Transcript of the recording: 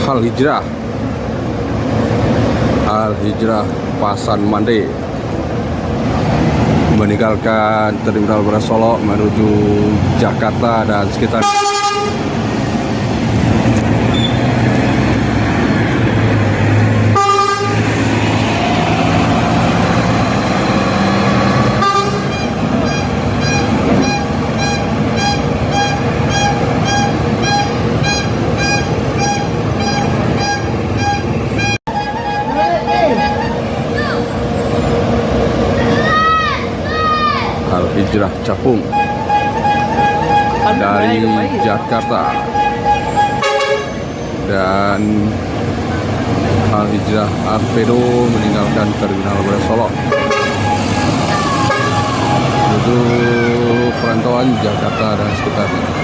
Al Hijrah Pasan Mande meninggalkan Terminal Beras Solo menuju Jakarta dan sekitar. Al Hijrah Capung dari Jakarta dan Al Hijrah Arpedo meninggalkan Terminal Beras Solo menuju perantauan Jakarta dan sekitarnya.